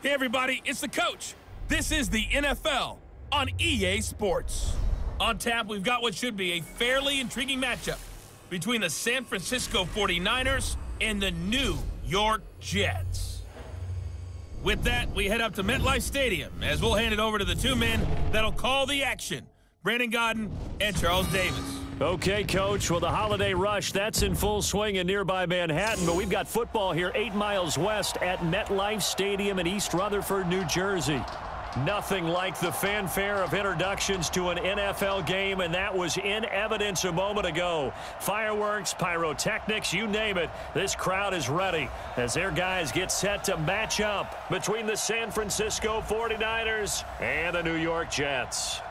Hey everybody, it's the coach. This is the NFL on EA Sports. On tap, we've got what should be a fairly intriguing matchup between the San Francisco 49ers and the New York Jets. With that, we head up to MetLife Stadium as we'll hand it over to the two men that'll call the action, Brandon Gaudin and Charles Davis. Okay, Coach. Well, the holiday rush, that's in full swing in nearby Manhattan, but we've got football here 8 miles west at MetLife Stadium in East Rutherford, New Jersey. Nothing like the fanfare of introductions to an NFL game, and that was in evidence a moment ago. Fireworks, pyrotechnics, you name it. This crowd is ready as their guys get set to match up between the San Francisco 49ers and the New York Jets.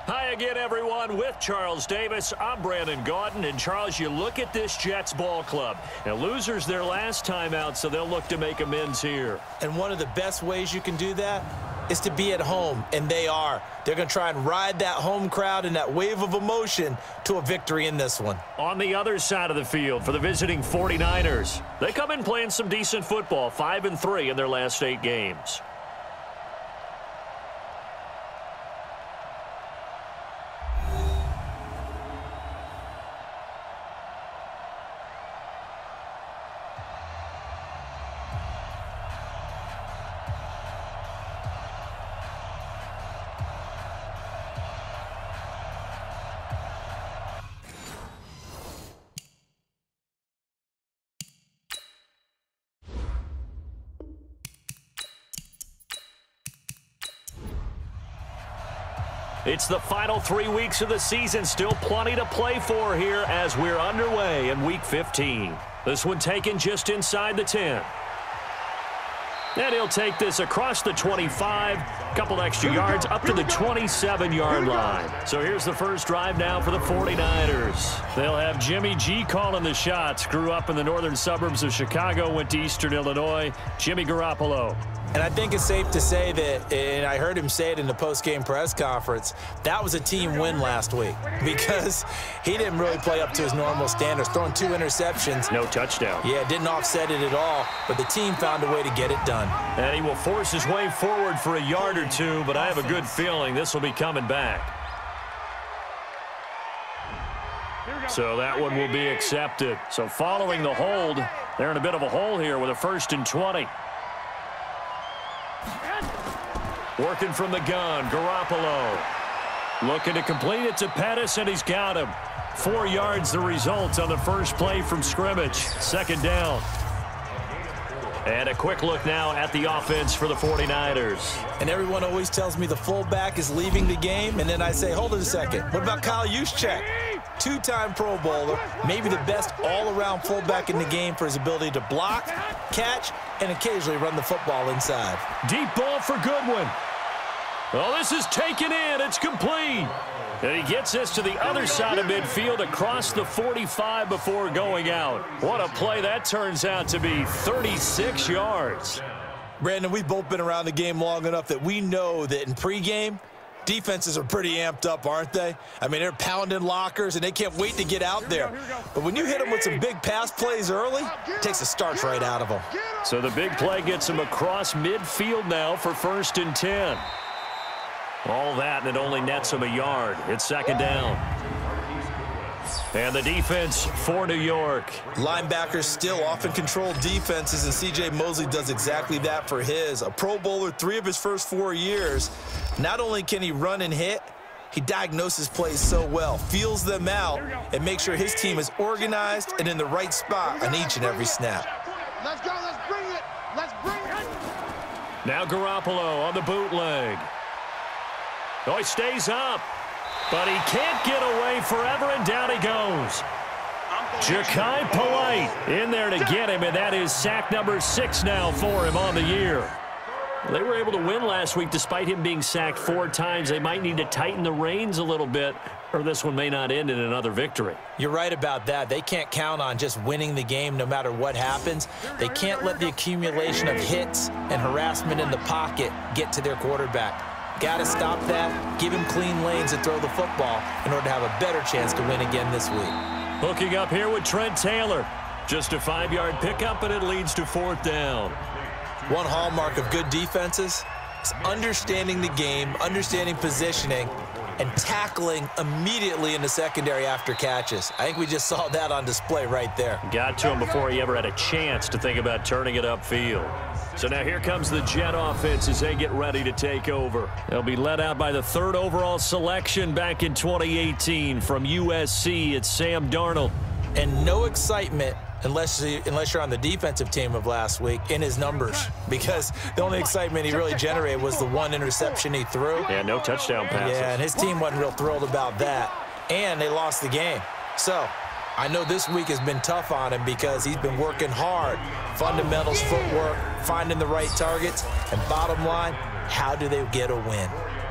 Hi again, everyone. With Charles Davis, I'm Brandon Gaudin. And, Charles, you look at this Jets ball club. Now, losers their last time out, so they'll look to make amends here. And one of the best ways you can do that is to be at home, and they are. They're going to try and ride that home crowd and that wave of emotion to a victory in this one. On the other side of the field for the visiting 49ers, they come in playing some decent football, 5-3 in their last 8 games. It's the final 3 weeks of the season. Still plenty to play for here as we're underway in Week 15. This one taken just inside the 10. And he'll take this across the 25, couple extra yards up to the 27-yard line. So here's the first drive now for the 49ers. They'll have Jimmy G calling the shots. Grew up in the northern suburbs of Chicago, went to Eastern Illinois. Jimmy Garoppolo. And I think it's safe to say that, and I heard him say it in the post-game press conference, that was a team win last week because he didn't really play up to his normal standards, throwing 2 interceptions. No touchdown. Yeah, didn't offset it at all, but the team found a way to get it done. And he will force his way forward for a yard or two, but I have a good feeling this will be coming back. So that one will be accepted. So following the hold, they're in a bit of a hole here with a 1st and 20. Working from the gun, Garoppolo. Looking to complete it to Pettis, and he's got him. 4 yards the result on the first play from scrimmage. 2nd down. And a quick look now at the offense for the 49ers. And everyone always tells me the fullback is leaving the game, and then I say, hold it a second. What about Kyle Juszczyk? 2-time Pro Bowler, maybe the best all-around fullback in the game for his ability to block, catch, and occasionally run the football inside. Deep ball for Goodwin. Oh, this is taken in. It's complete. And he gets this to the other side of midfield across the 45 before going out. What a play that turns out to be, 36 yards. Brandon, we've both been around the game long enough that we know that in pregame, defenses are pretty amped up, aren't they? I mean, they're pounding lockers, and they can't wait to get out there. But when you hit them with some big pass plays early, it takes the starch right out of them. So the big play gets him across midfield now for 1st and 10. All that, and it only nets him a yard. It's 2nd down. And the defense for New York. Linebackers still often control defenses, and C.J. Mosley does exactly that for his. A Pro Bowler 3 of his first 4 years. Not only can he run and hit, he diagnoses plays so well, feels them out, and makes sure his team is organized and in the right spot on each and every snap. Let's go. Let's bring it. Let's bring it. Now Garoppolo on the bootleg. Oh, he stays up, but he can't get away forever, and down he goes. Jachai Polite in there to get him, and that is sack number 6 now for him on the year. They were able to win last week despite him being sacked 4 times. They might need to tighten the reins a little bit, or this one may not end in another victory. You're right about that. They can't count on just winning the game no matter what happens. They can't let the accumulation of hits and harassment in the pocket get to their quarterback. Got to stop that, give him clean lanes and throw the football in order to have a better chance to win again this week. Hooking up here with Trent Taylor. Just a 5-yard pickup, and it leads to 4th down. One hallmark of good defenses is understanding the game, understanding positioning, and tackling immediately in the secondary after catches. I think we just saw that on display right there. Got to him before he ever had a chance to think about turning it upfield. So now here comes the Jet offense as they get ready to take over. They'll be led out by the 3rd overall selection back in 2018 from USC. It's Sam Darnold. And no excitement unless you're on the defensive team of last week in his numbers, because the only excitement he really generated was the 1 interception he threw. Yeah, no touchdown passes. Yeah, and his team wasn't real thrilled about that. And they lost the game. So I know this week has been tough on him because he's been working hard. Fundamentals, footwork, finding the right targets, and bottom line, how do they get a win?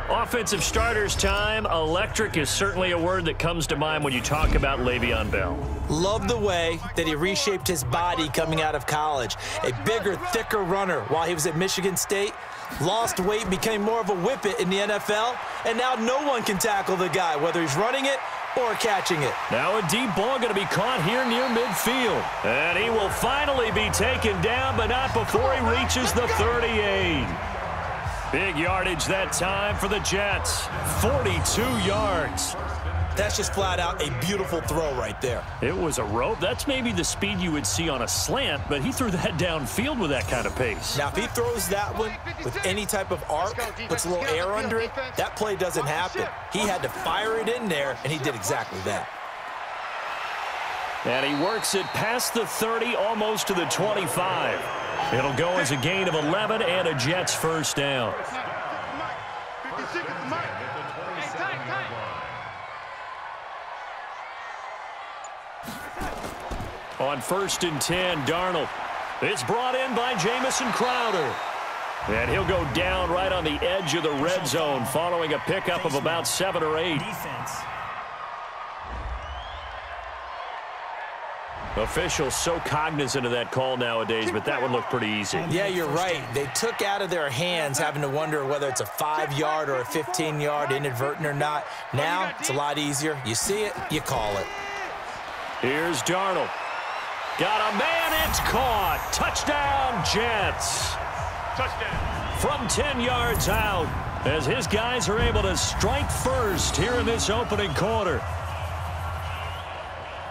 Offensive starters time. Electric is certainly a word that comes to mind when you talk about Le'Veon Bell. Love the way that he reshaped his body coming out of college. A bigger, thicker runner while he was at Michigan State. Lost weight, became more of a whippet in the NFL, and now no one can tackle the guy, whether he's running it or catching it. Now a deep ball going to be caught here near midfield. And he will finally be taken down, but not before he reaches the 38. Big yardage that time for the Jets. 42 yards. That's just flat out a beautiful throw right there. It was a rope. That's maybe the speed you would see on a slant, but he threw that downfield with that kind of pace. Now, if he throws that one with any type of arc, puts a little air under it, that play doesn't happen. He had to fire it in there, and he did exactly that. And he works it past the 30, almost to the 25. It'll go as a gain of 11 and a Jets first down. On 1st and 10, Darnold. It's brought in by Jamison Crowder. And he'll go down right on the edge of the red zone following a pickup of about 7 or 8. Officials so cognizant of that call nowadays, but that one looked pretty easy. Yeah, you're right. They took out of their hands having to wonder whether it's a 5-yard or a 15-yard, inadvertent or not. Now, it's a lot easier. You see it, you call it. Here's Darnold. Got a man, it's caught. Touchdown, Jets. Touchdown. From 10 yards out, as his guys are able to strike first here in this opening quarter.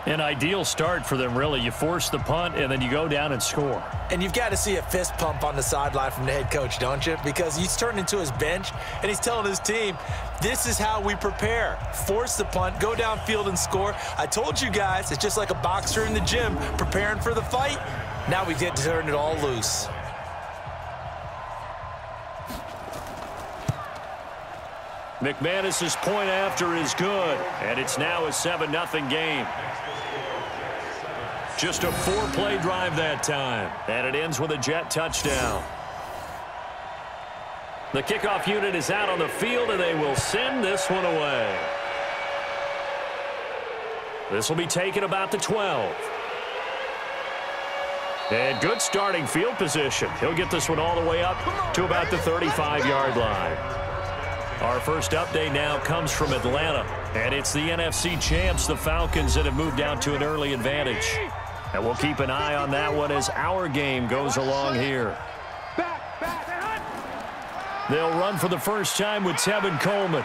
An ideal start for them, really. You force the punt, and then you go down and score. And you've got to see a fist pump on the sideline from the head coach, don't you? Because he's turned into his bench, and he's telling his team, this is how we prepare. Force the punt, go downfield and score. I told you guys, it's just like a boxer in the gym preparing for the fight. Now we get to turn it all loose. McManus's point after is good, and it's now a 7-0 game. Just a 4-play drive that time, and it ends with a Jet touchdown. The kickoff unit is out on the field, and they will send this one away. This will be taken about the 12. And good starting field position. He'll get this one all the way up to about the 35-yard line. Our first update now comes from Atlanta, and it's the NFC champs, the Falcons, that have moved out to an early advantage. And we'll keep an eye on that one as our game goes along here. They'll run for the first time with Tevin Coleman.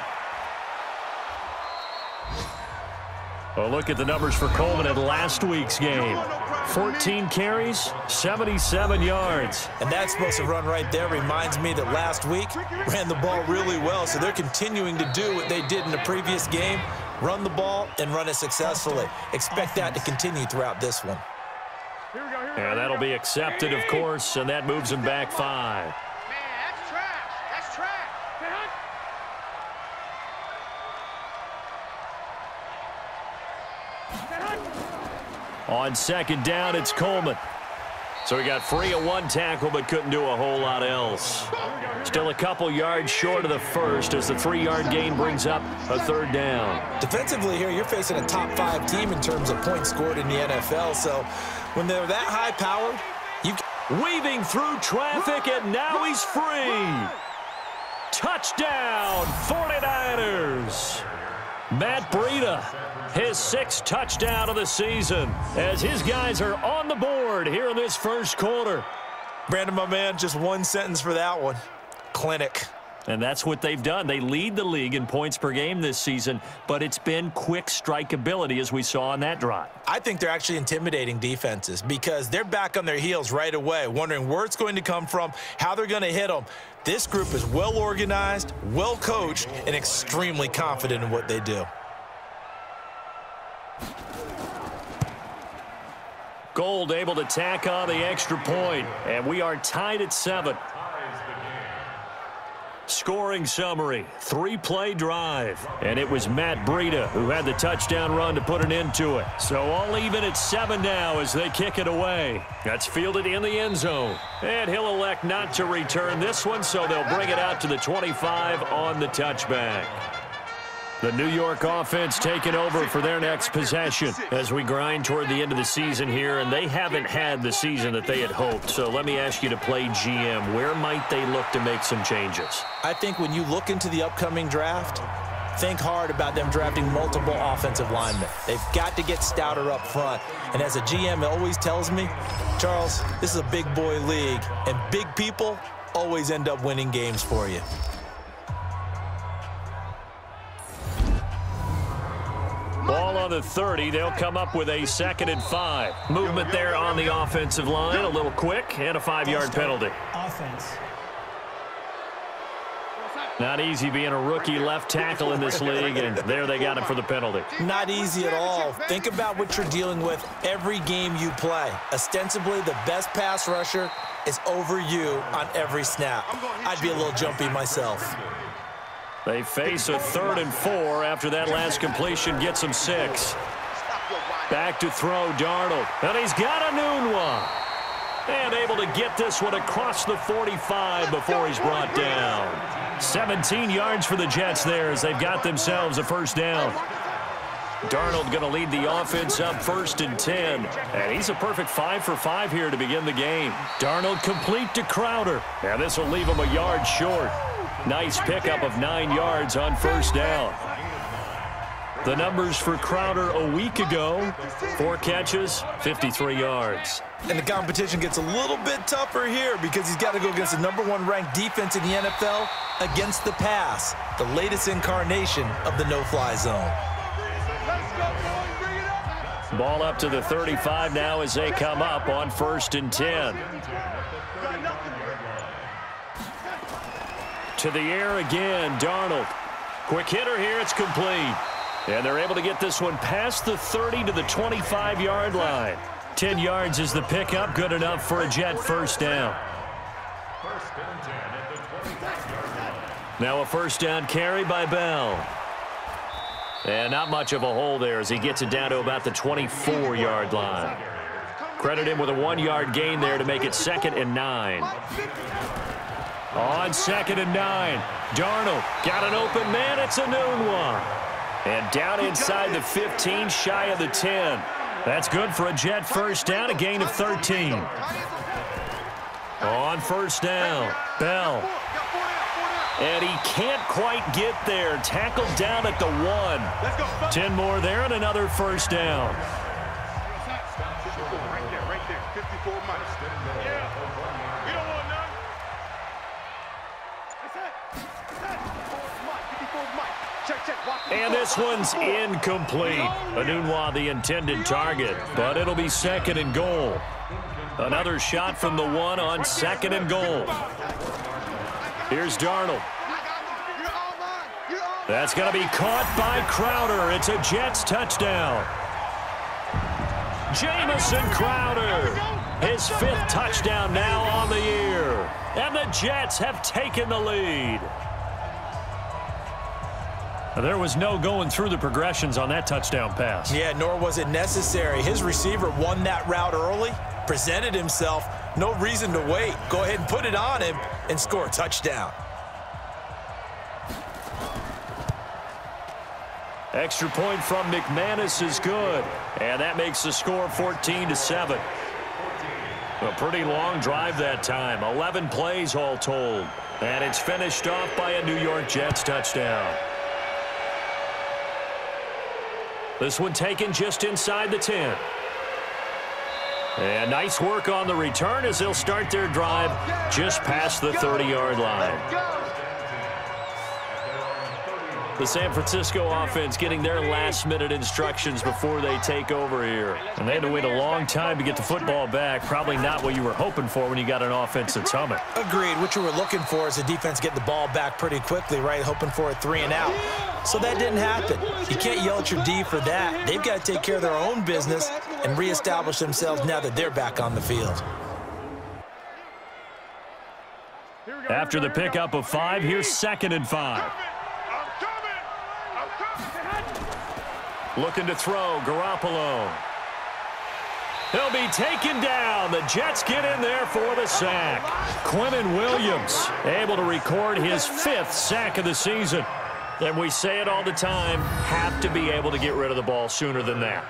A look at the numbers for Coleman in last week's game. 14 carries, 77 yards. And that explosive run right there reminds me that last week ran the ball really well, so they're continuing to do what they did in the previous game, run the ball and run it successfully. Expect that to continue throughout this one. And that'll be accepted, of course, and that moves them back 5. Man, that's trash. That's trash. On second down, it's Coleman. So he got free of one tackle but couldn't do a whole lot else. Still a couple yards short of the first as the 3-yard gain brings up a third down. Defensively here, you're facing a top 5 team in terms of points scored in the NFL. So when they're that high-powered, you weaving through traffic, and now he's free. Touchdown, 49ers. Matt Breida, his 6th touchdown of the season, as his guys are on the board here in this first quarter. Brandon, my man, just one sentence for that one. Clinic. And that's what they've done. They lead the league in points per game this season, but it's been quick strike ability as we saw on that drive. I think they're actually intimidating defenses because they're back on their heels right away, wondering where it's going to come from, how they're going to hit them. This group is well organized, well coached, and extremely confident in what they do. Gold able to tack on the extra point, and we are tied at 7. Scoring summary, 3-play drive. And it was Matt Breida who had the touchdown run to put an end to it. So all even at 7 now as they kick it away. That's fielded in the end zone. And he'll elect not to return this one, so they'll bring it out to the 25 on the touchback. The New York offense taking over for their next possession as we grind toward the end of the season here, and they haven't had the season that they had hoped. So let me ask you to play GM. Where might they look to make some changes? I think when you look into the upcoming draft, think hard about them drafting multiple offensive linemen. They've got to get stouter up front. And as a GM always tells me, Charles, this is a big boy league, and big people always end up winning games for you. Ball on the 30. They'll come up with a 2nd and 5. Movement there on the offensive line. A little quick and a 5-yard penalty. Offense. Not easy being a rookie left tackle in this league, and there they got him for the penalty. Not easy at all. Think about what you're dealing with every game you play. Ostensibly, the best pass rusher is over you on every snap. I'd be a little jumpy myself. They face a 3rd and 4 after that last completion gets them 6. Back to throw, Darnold. And he's got a noon one. And able to get this one across the 45 before he's brought down. 17 yards for the Jets there as they've got themselves a first down. Darnold going to lead the offense up 1st and 10. And he's a perfect 5 for 5 here to begin the game. Darnold complete to Crowder. And this will leave him a yard short. Nice pickup of 9 yards on first down. The numbers for Crowder a week ago, 4 catches, 53 yards. And the competition gets a little bit tougher here because he's got to go against the #1 ranked defense in the NFL against the pass, the latest incarnation of the no-fly zone. Ball up to the 35 now as they come up on 1st and 10. To the air again, Darnold. Quick hitter here, it's complete. And they're able to get this one past the 30 to the 25-yard line. 10 yards is the pickup, good enough for a Jet first down. Now a first down carry by Bell. And not much of a hole there as he gets it down to about the 24-yard line. Credit him with a 1-yard gain there to make it 2nd and 9. On 2nd and 9, Darnold got an open man. It's a noon one. And down inside the 15, shy of the 10. That's good for a Jet first down, a gain of 13. On first down, Bell. And he can't quite get there. Tackled down at the 1. 10 more there and another first down. Right there, 54 miles. Yeah. We don't want none. And this one's incomplete. Enunwa the intended target, but it'll be 2nd and goal. Another shot from the 1 on 2nd and goal. Here's Darnold. That's going to be caught by Crowder. It's a Jets touchdown. Jamison Crowder, his 5th touchdown now on the year. And the Jets have taken the lead. There was no going through the progressions on that touchdown pass. Yeah, nor was it necessary. His receiver won that route early, presented himself, no reason to wait. Go ahead and put it on him and score a touchdown. Extra point from McManus is good, and that makes the score 14-7. A pretty long drive that time, 11 plays all told, and it's finished off by a New York Jets touchdown. This one taken just inside the 10. And nice work on the return as they'll start their drive just past the 30-yard line. The San Francisco offense getting their last-minute instructions before they take over here. And they had to wait a long time to get the football back. Probably not what you were hoping for when you got an offense that's humming. Agreed. What you were looking for is the defense getting the ball back pretty quickly, right? Hoping for a 3-and-out. So that didn't happen. You can't yell at your D for that. They've got to take care of their own business and reestablish themselves now that they're back on the field. After the pickup of 5, here's 2nd and 5. Looking to throw, Garoppolo. He'll be taken down. The Jets get in there for the sack. Quinnen Williams able to record his 5th sack of the season. And we say it all the time, have to be able to get rid of the ball sooner than that.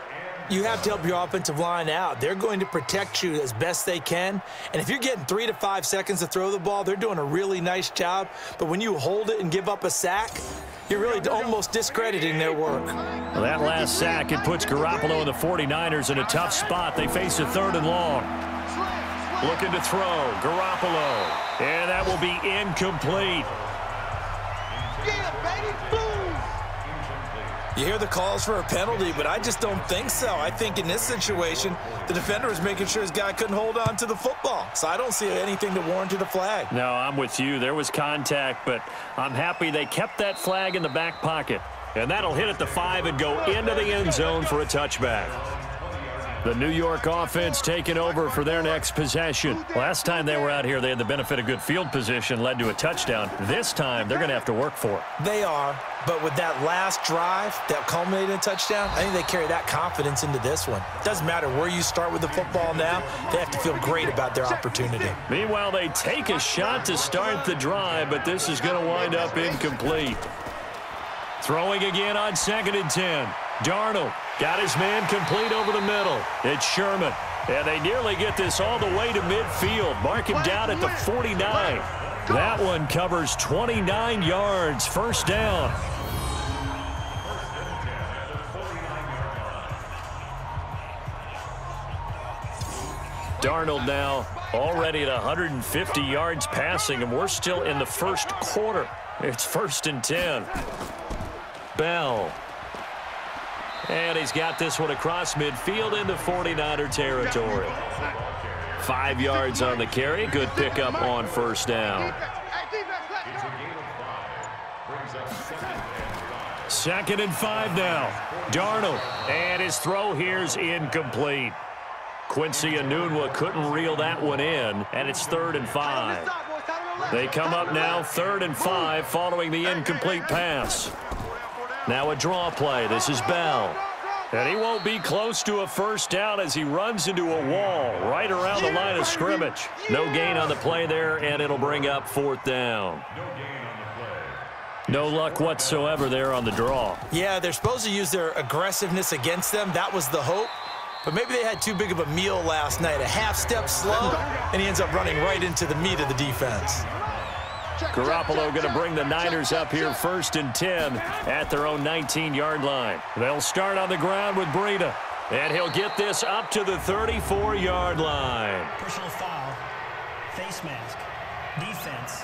You have to help your offensive line out. They're going to protect you as best they can. And if you're getting 3 to 5 seconds to throw the ball, they're doing a really nice job. But when you hold it and give up a sack, you're really almost discrediting their work. Well, that last sack, it puts Garoppolo and the 49ers in a tough spot. They face a 3rd and long. Looking to throw, Garoppolo. And that will be incomplete. You hear the calls for a penalty, but I just don't think so. I think in this situation, the defender was making sure his guy couldn't hold on to the football. So I don't see anything to warrant a flag. No, I'm with you. There was contact, but I'm happy they kept that flag in the back pocket. And that'll hit at the 5 and go into the end zone for a touchback. The New York offense taking over for their next possession. Last time they were out here, they had the benefit of good field position, led to a touchdown. This time, they're going to have to work for it. They are, but with that last drive that culminated in a touchdown, I think they carry that confidence into this one. Doesn't matter where you start with the football now, they have to feel great about their opportunity. Meanwhile, they take a shot to start the drive, but this is going to wind up incomplete. Throwing again on 2nd and 10. Darnold got his man complete over the middle. It's Sherman. And they nearly get this all the way to midfield. Mark him down at the 49. That one covers 29 yards. 1st down. Darnold now already at 150 yards passing, and we're still in the 1st quarter. It's 1st and 10. Bell. And he's got this one across midfield into 49er territory. 5 yards on the carry. Good pickup on 1st down. 2nd and 5 now. Darnold. And his throw here's incomplete. Quincy Enunwa couldn't reel that one in, and it's 3rd and 5. They come up now 3rd and 5 following the incomplete pass. Now a draw play. This is Bell. And he won't be close to a 1st down as he runs into a wall right around the line of scrimmage. No gain on the play there, and it'll bring up 4th down. No luck whatsoever there on the draw. Yeah, they're supposed to use their aggressiveness against them. That was the hope. But maybe they had too big of a meal last night. A half step slow, and he ends up running right into the meat of the defense. Garoppolo going to bring the Niners up here 1st and 10 at their own 19-yard line. They'll start on the ground with Breida, and he'll get this up to the 34-yard line. Personal foul, face mask, defense.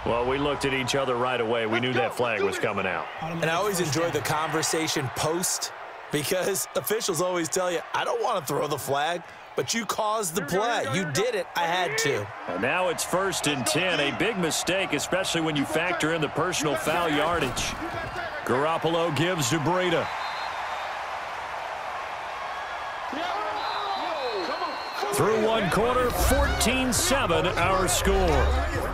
Well, we looked at each other right away. We knew that flag was coming out. And I always enjoy the conversation post because officials always tell you, I don't want to throw the flag. But you caused the play. You did it. I had to. And now it's 1st and 10. A big mistake, especially when you factor in the personal foul yardage. Garoppolo gives to Breida. Through 1 quarter, 14-7 our score.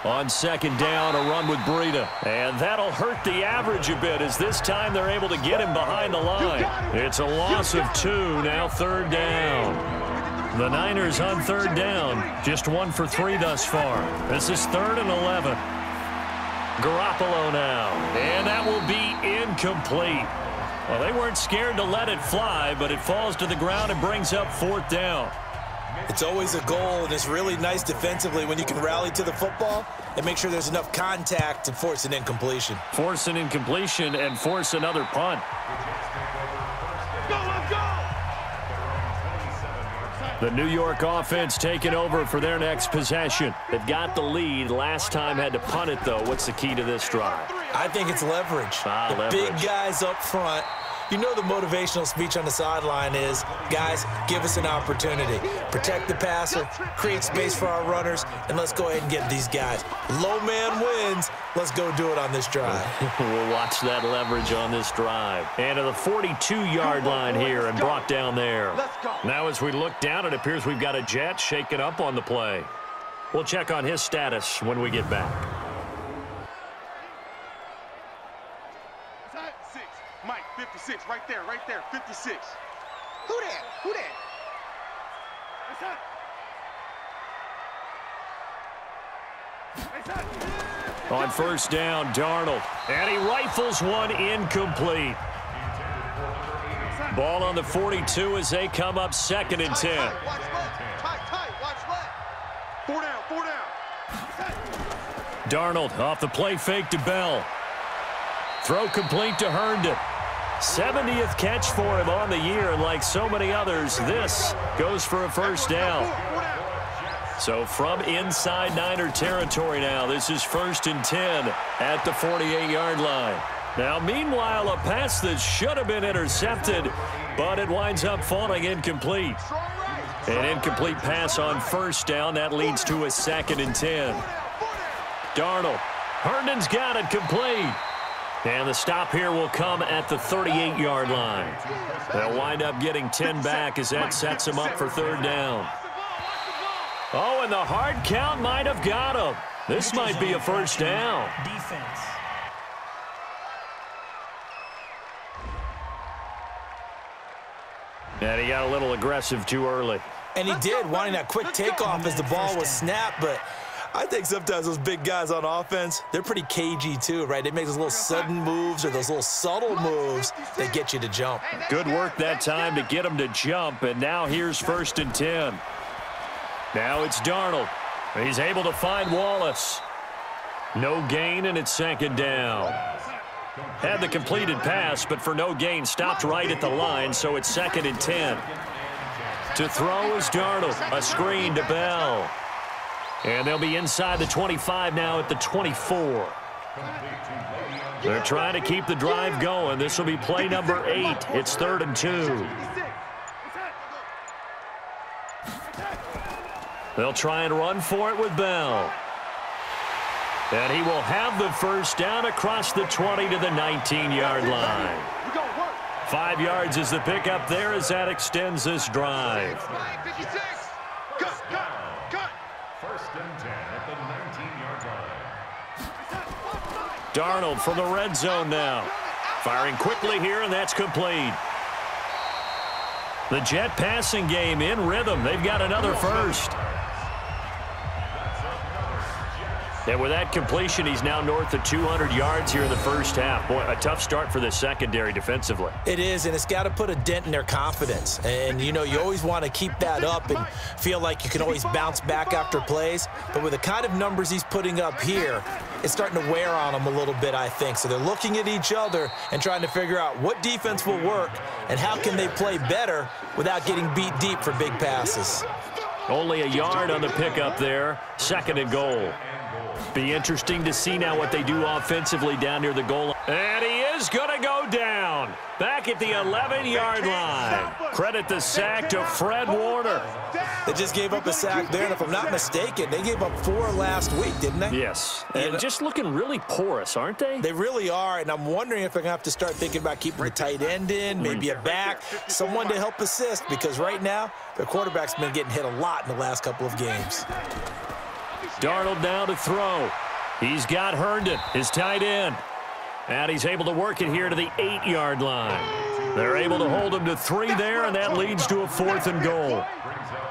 On 2nd down, a run with Breida. And that'll hurt the average a bit as this time they're able to get him behind the line. It's a loss of 2, now 3rd down. The Niners on 3rd down, just 1 for 3 thus far. This is 3rd and 11. Garoppolo now, and that will be incomplete. Well, they weren't scared to let it fly, but it falls to the ground and brings up 4th down. It's always a goal, and it's really nice defensively when you can rally to the football and make sure there's enough contact to force an incompletion. Force an incompletion and force another punt. The New York offense taking over for their next possession. They've got the lead. Last time had to punt it, though. What's the key to this drive? I think it's leverage. Leverage. Big guys up front. You know the motivational speech on the sideline is, guys, give us an opportunity. Protect the passer, create space for our runners, and let's go ahead and get these guys. Low man wins. Let's go do it on this drive. We'll watch that leverage on this drive. And to the 42-yard line here and brought down there. Now as we look down, it appears we've got a Jet shaken up on the play. We'll check on his status when we get back. Mike, 56, right there, 56. Who that? On first down, Darnold. And he rifles one incomplete. Ball on the 42 as they come up 2nd and 10. Watch left. 4 down. Darnold off the play fake to Bell. Throw complete to Herndon. 70th catch for him on the year, and like so many others, this goes for a first down. So from inside Niner territory now, this is 1st and 10 at the 48-yard line. Now, meanwhile, a pass that should have been intercepted, but it winds up falling incomplete. An incomplete pass on first down. That leads to a 2nd and 10. Darnold. Herndon's got it complete. And the stop here will come at the 38-yard line. They'll wind up getting 10 back as that sets them up for 3rd down. Oh, and the hard count might have got him. This might be a first down. Defense. And he got a little aggressive too early. And he did, wanting that quick takeoff as the ball was snapped, but I think sometimes those big guys on offense, they're pretty cagey too, right? They make those little sudden moves or those little subtle moves that get you to jump. Good work that time to get him to jump, and now here's 1st and 10. Now it's Darnold. He's able to find Wallace. No gain, and it's 2nd down. Had the completed pass, but for no gain, stopped right at the line, so it's 2nd and 10. To throw is Darnold. A screen to Bell. And they'll be inside the 25 now at the 24. They're trying to keep the drive going. This will be play number 8. It's 3rd and 2. They'll try and run for it with Bell. And he will have the first down across the 20 to the 19-yard line. 5 yards is the pickup there as that extends this drive. Darnold from the red zone now. Firing quickly here, and that's complete. The Jet passing game in rhythm. They've got another first. And with that completion, he's now north of 200 yards here in the first half. Boy, a tough start for the secondary defensively. It is, and it's got to put a dent in their confidence. And, you know, you always want to keep that up and feel like you can always bounce back after plays. But with the kind of numbers he's putting up here, it's starting to wear on them a little bit, I think. So they're looking at each other and trying to figure out what defense will work and how can they play better without getting beat deep for big passes. Only a yard on the pickup there. 2nd and goal. Be interesting to see now what they do offensively down near the goal line. And he is going to go down. Back at the 11-yard line. Credit the sack to Fred Warner. They just gave up a sack there, and if I'm not mistaken, they gave up 4 last week, didn't they? Yes. And just looking really porous, aren't they? They really are, and I'm wondering if they're going to have to start thinking about keeping the tight end in, maybe a back, someone to help assist, because right now, their quarterback's been getting hit a lot in the last couple of games. Darnold now to throw. He's got Herndon, his tight end. And he's able to work it here to the 8-yard line. They're able to hold him to 3 there, and that leads to a 4th and goal.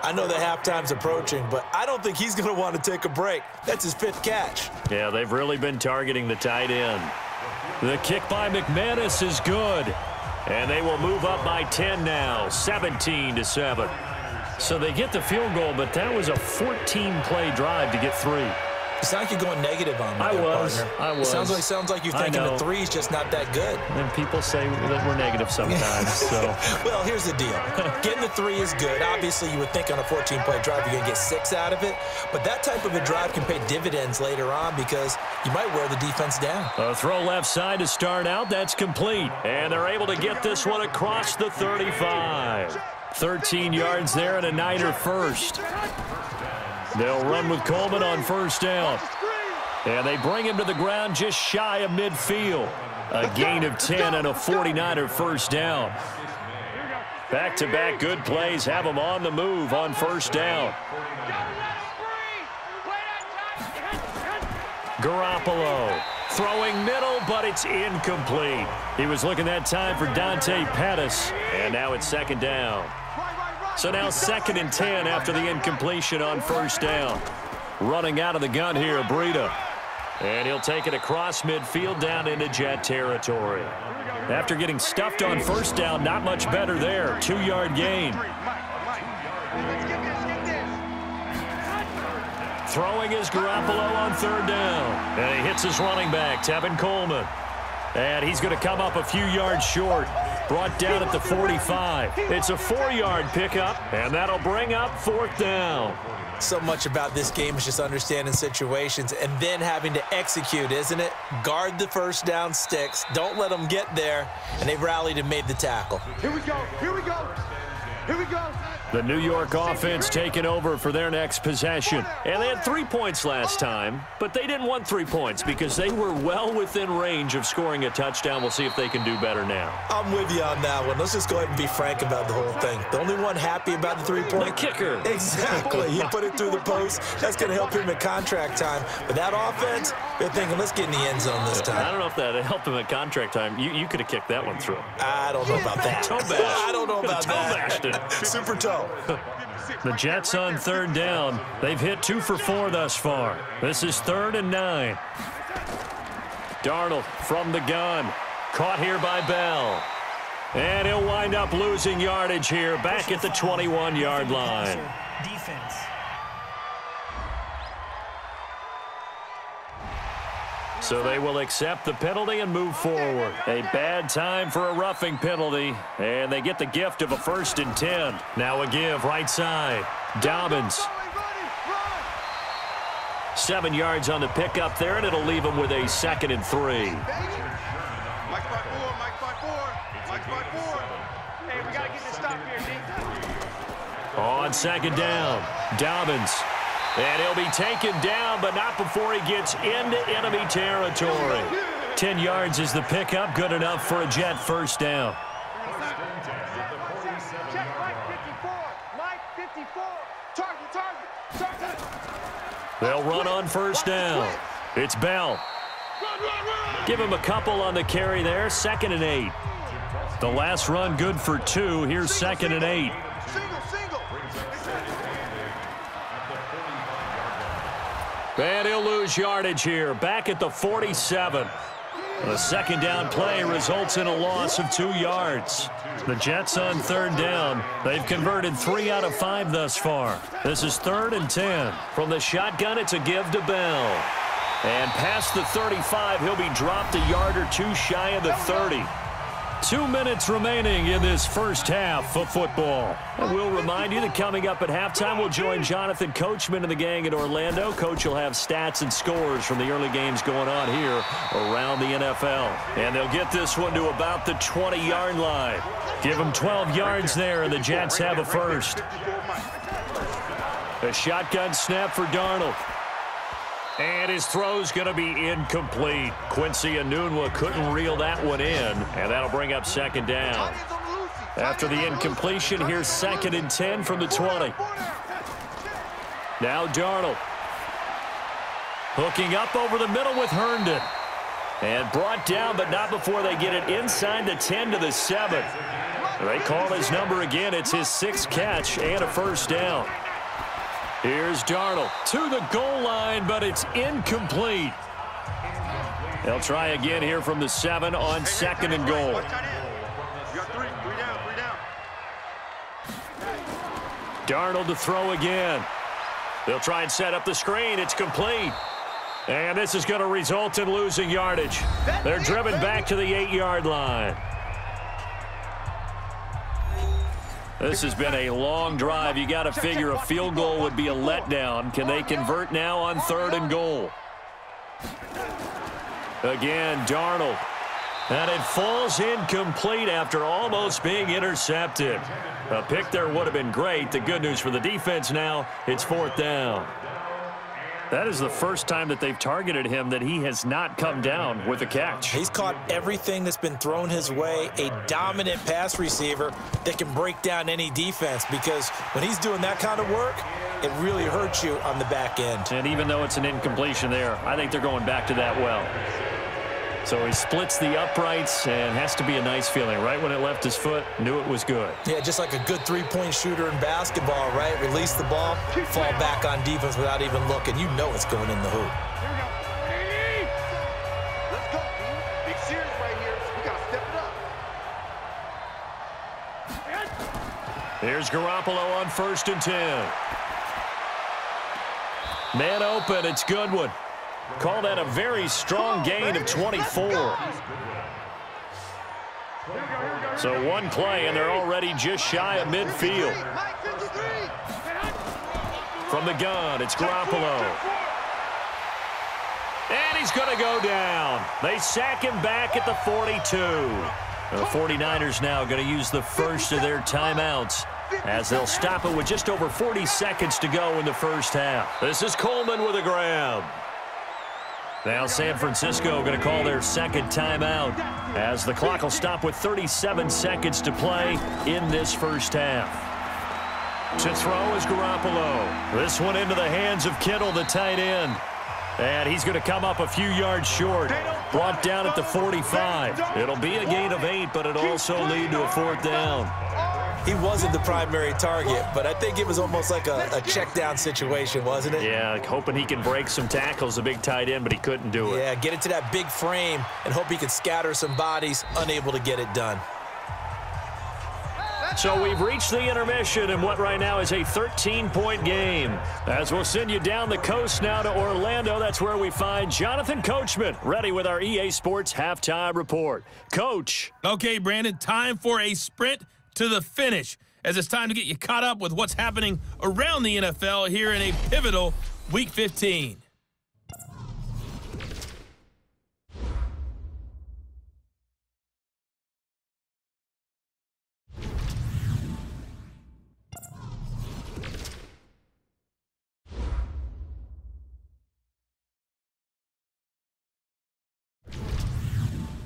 I know the halftime's approaching, but I don't think he's going to want to take a break. That's his 5th catch. Yeah, they've really been targeting the tight end. The kick by McManus is good. And they will move up by 10 now, 17-7. So they get the field goal, but that was a 14-play drive to get 3. It's not like you're going negative on me. I was. Sounds like you're thinking the 3 is just not that good. And people say that we're negative sometimes. So. Well, here's the deal. Getting the 3 is good. Obviously, you would think on a 14-play drive you're going to get 6 out of it. But that type of a drive can pay dividends later on because you might wear the defense down. A throw left side to start out. That's complete. And they're able to get this one across the 35. 13 yards there and a Niner first. They'll run with Coleman on first down. And they bring him to the ground just shy of midfield. A gain of 10 and a 49er first down. Back-to-back good plays have them on the move on first down. Garoppolo throwing middle, but it's incomplete. He was looking that time for Dante Pettis, and now it's second down. So now 2nd and 10 after the incompletion on first down. Running out of the gun here, Breida. And he'll take it across midfield down into Jet territory. After getting stuffed on first down, not much better there. 2-yard gain. Throwing is Garoppolo on third down. And he hits his running back, Tevin Coleman. And he's going to come up a few yards short. Brought down at the 45. It's a 4-yard pickup, and that'll bring up 4th down. So much about this game is just understanding situations and then having to execute, isn't it? Guard the first down sticks. Don't let them get there. And they rallied and made the tackle. Here we go. Here we go. Here we go. The New York offense taking over for their next possession. And they had 3 points last time, but they didn't want 3 points because they were well within range of scoring a touchdown. We'll see if they can do better now. I'm with you on that one. Let's just go ahead and be frank about the whole thing. The only one happy about the 3-point. The kicker. Exactly. He put it through the post. That's going to help him at contract time. But that offense, they're thinking, let's get in the end zone this time. I don't know if that helped him at contract time. You could have kicked that one through. I don't know about that. Toe bash. I don't know about toe that. Bashed it. Super toe. The Jets on third down. They've hit 2 for 4 thus far. This is 3rd and 9. Darnold from the gun. Caught here by Bell. And he'll wind up losing yardage here back at the 21-yard line. Defense. So they will accept the penalty and move forward. A bad time for a roughing penalty, and they get the gift of a 1st and 10. Now a give right side. Dobbins. 7 yards on the pickup there, and it'll leave them with a 2nd and 3. Mike 5-4, Mike 5-4, Mike 5-4. Hey, we got to get this stop here, Nick. On 2nd down, Dobbins. And he'll be taken down, but not before he gets into enemy territory. 10 yards is the pickup, good enough for a Jet first down. Check Mike 54, Mike 54. Target. They'll run on first down. It's Bell. Give him a couple on the carry there, 2nd and 8. The last run good for 2. Here's 2nd and 8. Single. And he'll lose yardage here, back at the 47. A 2nd down play results in a loss of 2 yards. The Jets on third down. They've converted 3 out of 5 thus far. This is 3rd and 10. From the shotgun, it's a give to Bell. And past the 35, he'll be dropped a yard or 2 shy of the 30. 2 minutes remaining in this first half of football. And we'll remind you that coming up at halftime, we'll join Jonathan Coachman and the gang in Orlando. Coach will have stats and scores from the early games going on here around the NFL. And they'll get this one to about the 20-yard line. Give them 12 yards there, and the Jets have a first. A shotgun snap for Darnold. And his throw's going to be incomplete. Quincy Enunwa couldn't reel that one in, and that'll bring up 2nd down. After the incompletion, here's 2nd and 10 from the 20. Now Darnold. Hooking up over the middle with Herndon. And brought down, but not before they get it inside the 10 to the 7. They call his number again. It's his 6th catch and a first down. Here's Darnold to the goal line, but it's incomplete. They'll try again here from the 7 on 2nd and goal. You got 3 down. Darnold to throw again. They'll try and set up the screen. It's complete. And this is going to result in losing yardage. They're driven back to the 8-yard line. This has been a long drive. You got to figure a field goal would be a letdown. Can they convert now on 3rd and goal? Again, Darnold. And it falls incomplete after almost being intercepted. A pick there would have been great. The good news for the defense now, it's 4th down. That is the first time that they've targeted him that he has not come down with a catch. He's caught everything that's been thrown his way. A dominant pass receiver that can break down any defense, because when he's doing that kind of work, it really hurts you on the back end. And even though it's an incompletion there, I think they're going back to that well. So he splits the uprights, and has to be a nice feeling. Right when it left his foot, knew it was good. Yeah, just like a good three-point shooter in basketball, right? Release the ball, fall back on defense without even looking. You know it's going in the hoop. Let's go, team. Big series right here. We got to step it up. Here's Garoppolo on 1st and 10. Man open, it's Goodwin. Call that a very strong gain of 24. So one play, and they're already just shy of midfield. From the gun, it's Garoppolo. And he's going to go down. They sack him back at the 42. The 49ers now going to use the first of their timeouts, as they'll stop it with just over 40 seconds to go in the first half. This is Coleman with a grab. Now San Francisco going to call their second timeout, as the clock will stop with 37 seconds to play in this first half. To throw is Garoppolo. This one into the hands of Kittle, the tight end. And he's going to come up a few yards short. Brought down at the 45. It'll be a gain of 8, but it'll also lead to a 4th down. He wasn't the primary target, but I think it was almost like a check down situation, wasn't it? Yeah, hoping he can break some tackles, a big tight end, but he couldn't do it. Yeah, get into that big frame and hope he could scatter some bodies, unable to get it done. So we've reached the intermission in what right now is a 13-point game. As we'll send you down the coast now to Orlando, that's where we find Jonathan Coachman, ready with our EA Sports Halftime Report. Coach. Okay, Brandon, time for a sprint to the finish, as it's time to get you caught up with what's happening around the NFL here in a pivotal Week 15.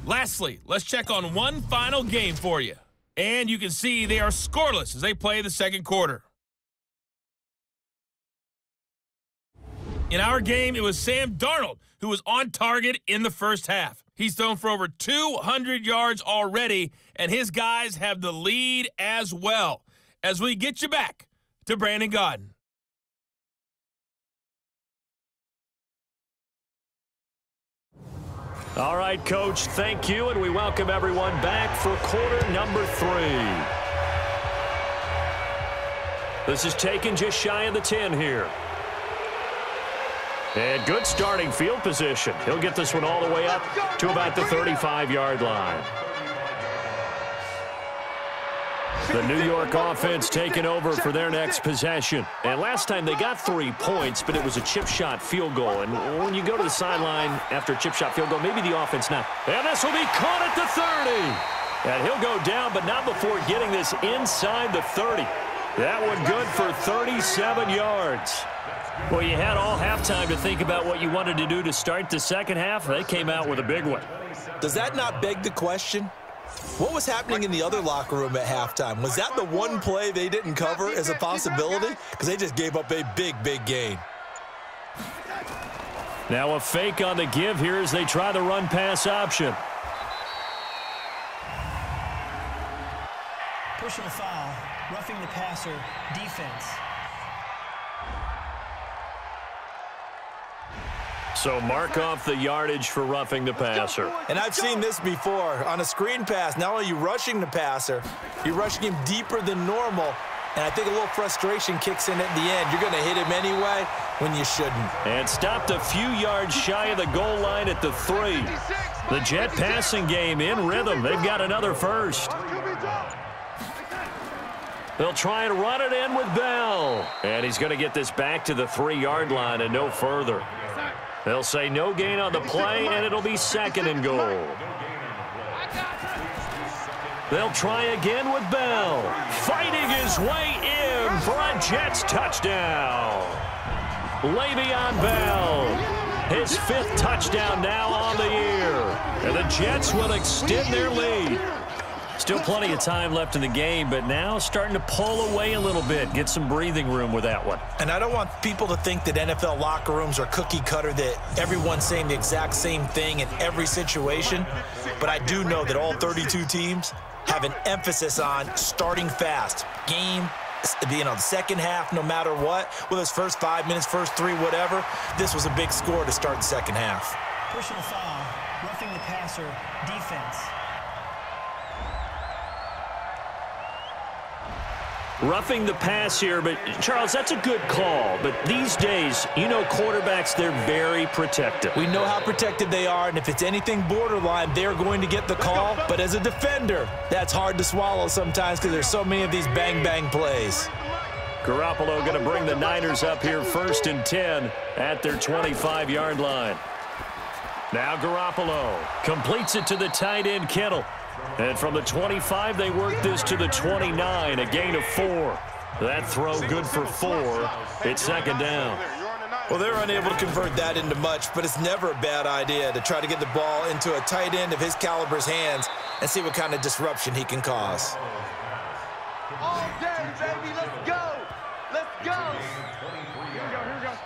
Lastly, let's check on one final game for you. And you can see they are scoreless as they play the second quarter. In our game, it was Sam Darnold who was on target in the first half. He's thrown for over 200 yards already, and his guys have the lead as well. As we get you back to Brandon Gaudin. All right, Coach, thank you, and we welcome everyone back for quarter number 3. This is taken just shy of the 10 here. And good starting field position. He'll get this one all the way up to about the 35-yard line. The New York offense taking over for their next possession. And last time they got 3 points, but it was a chip shot field goal. And when you go to the sideline after a chip shot field goal, maybe the offense not. And this will be caught at the 30. And he'll go down, but not before getting this inside the 30. That one good for 37 yards. Well, you had all halftime to think about what you wanted to do to start the second half. They came out with a big one. Does that not beg the question? What was happening in the other locker room at halftime? Was that the one play they didn't cover as a possibility? Because they just gave up a big, big gain. Now a fake on the give here as they try the run-pass option. Personal foul, roughing the passer, defense. So mark off the yardage for roughing the passer. And I've seen this before. On a screen pass, not only are you rushing the passer, you're rushing him deeper than normal, And I think a little frustration kicks in at the end. You're going to hit him anyway when you shouldn't. And stopped a few yards shy of the goal line at the 3. The Jet passing game in rhythm. They've got another first. They'll try and run it in with Bell. And he's going to get this back to the 3-yard line and no further. They'll say no gain on the play, and it'll be 2nd and goal. They'll try again with Bell. Fighting his way in for a Jets touchdown. Le'Veon Bell, his 5th touchdown now on the year. And the Jets will extend their lead. Still plenty of time left in the game, but now starting to pull away a little bit, get some breathing room with that one. And I don't want people to think that NFL locker rooms are cookie cutter, that everyone's saying the exact same thing in every situation. But I do know that all 32 teams have an emphasis on starting fast. Game, the second half, no matter what, whether it's first 5 minutes, first 3, whatever, this was a big score to start the second half. Personal foul, roughing the passer, defense. Roughing the pass here, but Charles, that's a good call. But these days, you know, quarterbacks, they're very protective. We know how protected they are, and if it's anything borderline, they're going to get the call. But as a defender, that's hard to swallow sometimes because there's so many of these bang-bang plays. Garoppolo going to bring the Niners up here 1st and 10 at their 25-yard line. Now Garoppolo completes it to the tight end, Kittle. And from the 25, they work this to the 29, a gain of 4. That throw good for 4. It's 2nd down. Well, they're unable to convert that into much, but it's never a bad idea to try to get the ball into a tight end of his caliber's hands and see what kind of disruption he can cause. All day, baby, let's go. Let's go.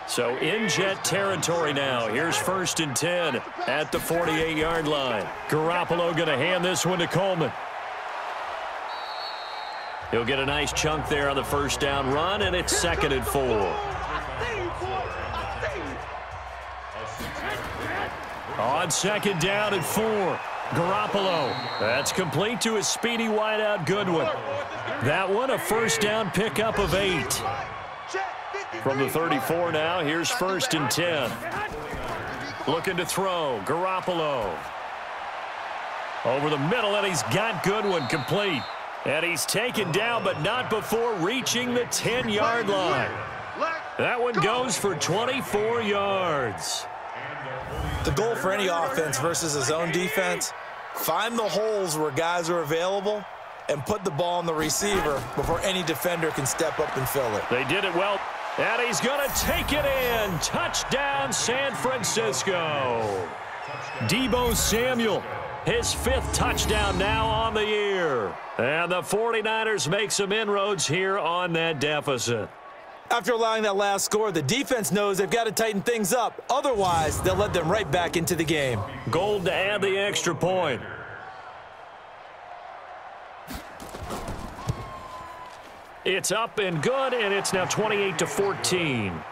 So in Jet territory now. Here's 1st and 10 at the 48-yard line. Garoppolo going to hand this one to Coleman. He'll get a nice chunk there on the 1st down run, and it's 2nd and 4. On 2nd down and 4. Garoppolo. That's complete to his speedy wideout Goodwin. That one a 1st down pickup of 8. From the 34 now, here's 1st and 10. Looking to throw, Garoppolo. Over the middle, and he's got Goodwin complete. And he's taken down, but not before reaching the 10-yard line. That one goes for 24 yards. The goal for any offense versus his own defense, find the holes where guys are available and put the ball on the receiver before any defender can step up and fill it. They did it well. And he's going to take it in. Touchdown, San Francisco. Deebo Samuel, his 5th touchdown now on the year. And the 49ers make some inroads here on that deficit. After allowing that last score, the defense knows they've got to tighten things up. Otherwise, they'll let them right back into the game. Gold to add the extra point. It's up and good, and it's now 28-14.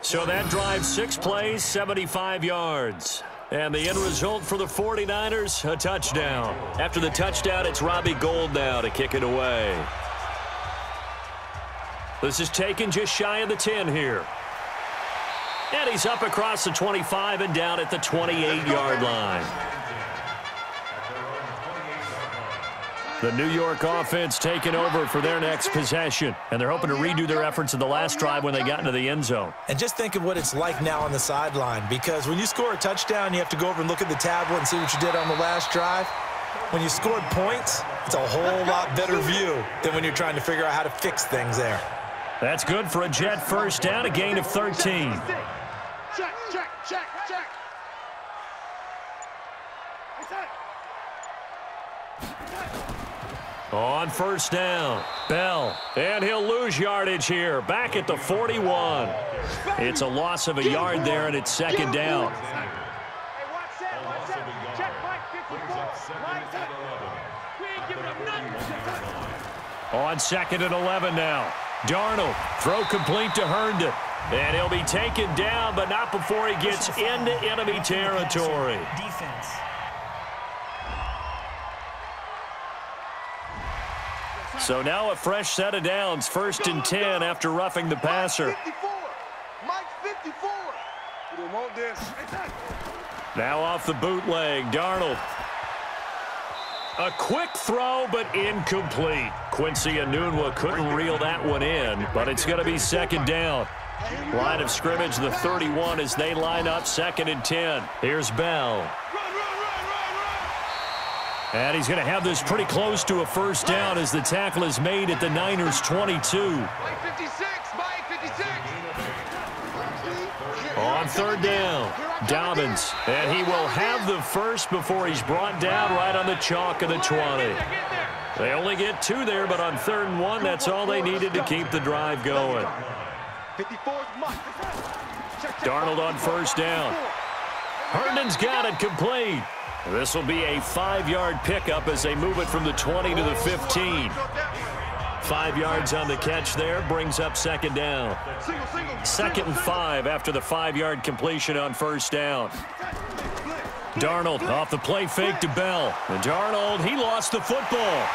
So that drives 6 plays, 75 yards. And the end result for the 49ers, a touchdown. After the touchdown, it's Robbie Gould now to kick it away. This is taken just shy of the 10 here. And he's up across the 25 and down at the 28-yard line. The New York offense taking over for their next possession. And they're hoping to redo their efforts in the last drive when they got into the end zone. And just think of what it's like now on the sideline, because when you score a touchdown, you have to go over and look at the tablet and see what you did on the last drive. When you scored points, it's a whole lot better view than when you're trying to figure out how to fix things there. That's good for a Jet 1st down, a gain of 13. Check, check, check, check. On 1st down, Bell, and he'll lose yardage here, back at the 41. It's a loss of a yard there, and it's 2nd down. Hey, watch that, watch that. Check Mike 54. Lights up. We ain't giving up nothing. On 2nd and 11 now. Darnold, throw complete to Herndon. And he'll be taken down, but not before he gets into enemy territory. Defense. So now a fresh set of downs, 1st and 10 after roughing the passer. Mike 54. You don't want this. Now off the bootleg, Darnold. A quick throw, but incomplete. Quincy Enunwa couldn't reel that one in, but it's going to be 2nd down. Line of scrimmage, the 31 as they line up, 2nd and 10. Here's Bell. And he's going to have this pretty close to a 1st down as the tackle is made at the Niners' 22. Mike 56, Mike 56. On 3rd down, Dobbins. And he will have the first before he's brought down right on the chalk of the 20. They only get 2 there, but on 3rd and 1, that's all they needed to keep the drive going. Darnold on 1st down. Herndon's got it complete. This will be a 5-yard pickup as they move it from the 20 to the 15. 5 yards on the catch there, brings up 2nd down. 2nd and 5 after the 5-yard completion on 1st down. Darnold off the play fake to Bell. And Darnold, he lost the football.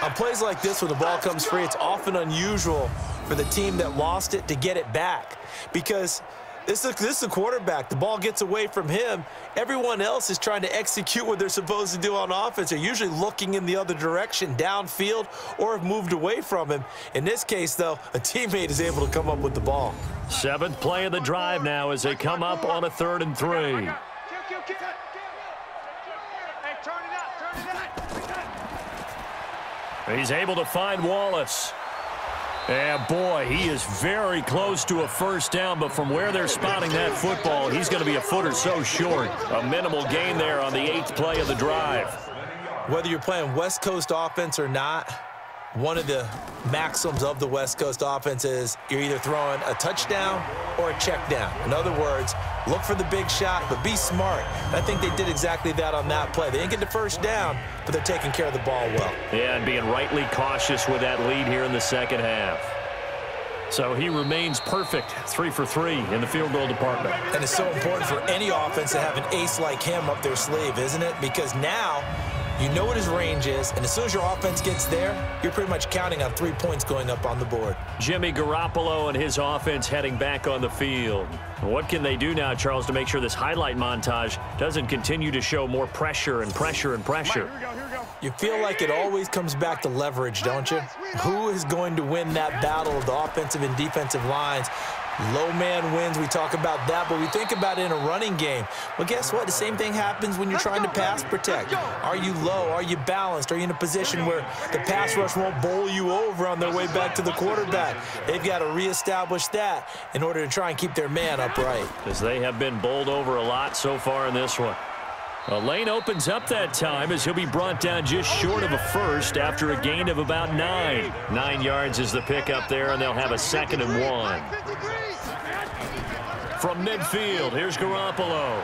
On plays like this, when the ball comes free, it's often unusual for the team that lost it to get it back, because this is the quarterback. The ball gets away from him. Everyone else is trying to execute what they're supposed to do on offense. They're usually looking in the other direction, downfield, or have moved away from him. In this case, though, a teammate is able to come up with the ball. 7th play of the drive now as they come up on a 3rd and 3. He's able to find Wallace. And boy, he is very close to a 1st down, but from where they're spotting that football, he's going to be a foot or so short. A minimal gain there on the 8th play of the drive. Whether you're playing West Coast offense or not, one of the maxims of the West Coast offense is you're either throwing a touchdown or a check down. In other words, look for the big shot, but be smart. And I think they did exactly that on that play. They didn't get the 1st down, but they're taking care of the ball well. Yeah, and being rightly cautious with that lead here in the 2nd half. So he remains perfect, 3 for 3 in the field goal department. And it's so important for any offense to have an ace like him up their sleeve, isn't it? Because now you know what his range is, and as soon as your offense gets there, you're pretty much counting on 3 points going up on the board. Jimmy Garoppolo and his offense heading back on the field. What can they do now, Charles, to make sure this highlight montage doesn't continue to show more pressure and pressure and pressure? You feel like it always comes back to leverage, don't you? Who is going to win that battle of the offensive and defensive lines? Low man wins. We talk about that, but we think about it in a running game. Well, guess what? The same thing happens when you're trying to pass protect. Are you low? Are you balanced? Are you in a position where the pass rush won't bowl you over on their way back to the quarterback? They've got to reestablish that in order to try and keep their man upright. Because they have been bowled over a lot so far in this one. A lane opens up that time as he'll be brought down just short of a 1st after a gain of about 9. 9 yards is the pickup there, and they'll have a 2nd and 1. From midfield, here's Garoppolo.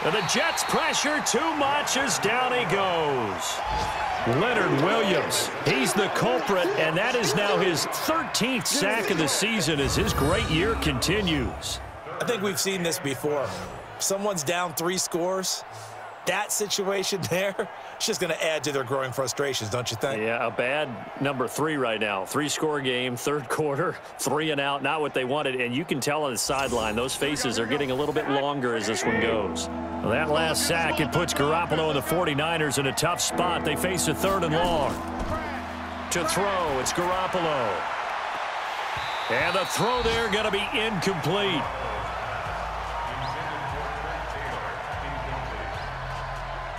And the Jets pressure too much as down he goes. Leonard Williams, he's the culprit, and that is now his 13th sack of the season as his great year continues. I think we've seen this before. Someone's down 3 scores. That situation there, it's just going to add to their growing frustrations, don't you think? Yeah, a bad number 3 right now. 3-score game, 3rd quarter, 3 and out, not what they wanted. And you can tell on the sideline, those faces are getting a little bit longer as this one goes. Well, that last sack, it puts Garoppolo and the 49ers in a tough spot. They face a 3rd and long. To throw, it's Garoppolo. And the throw there going to be incomplete.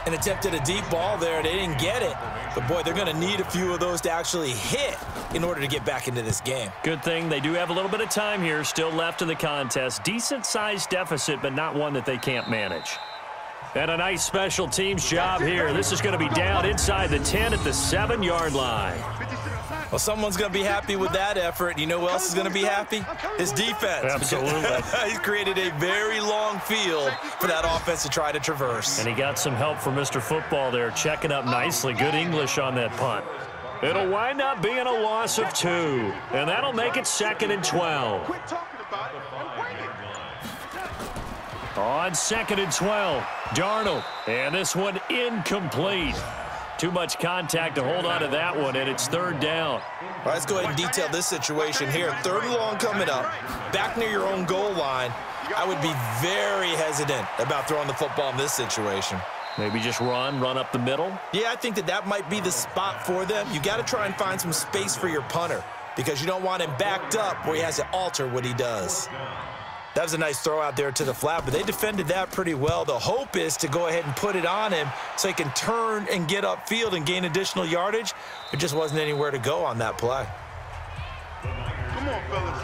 And attempted a deep ball there. They didn't get it. But, boy, they're going to need a few of those to actually hit in order to get back into this game. Good thing they do have a little bit of time here still left in the contest. Decent-sized deficit, but not one that they can't manage. And a nice special teams job here. This is going to be down inside the 10 at the 7-yard line. Well, someone's going to be happy with that effort. You know who else is going to be happy? His defense. Absolutely. He's created a very long field for that offense to try to traverse. And he got some help from Mr. Football there, checking up nicely. Good English on that punt. It'll wind up being a loss of 2, and that'll make it 2nd and 12. On 2nd and 12, Darnold. And this one incomplete. Too much contact to hold on to that one, and it's 3rd down. All right, let's go ahead and detail this situation here. 3rd and long coming up, back near your own goal line. I would be very hesitant about throwing the football in this situation. Maybe just run up the middle? Yeah, I think that might be the spot for them. You got to try and find some space for your punter because you don't want him backed up where he has to alter what he does. That was a nice throw out there to the flat, but they defended that pretty well. The hope is to go ahead and put it on him so he can turn and get upfield and gain additional yardage. There just wasn't anywhere to go on that play. Come on, fellas.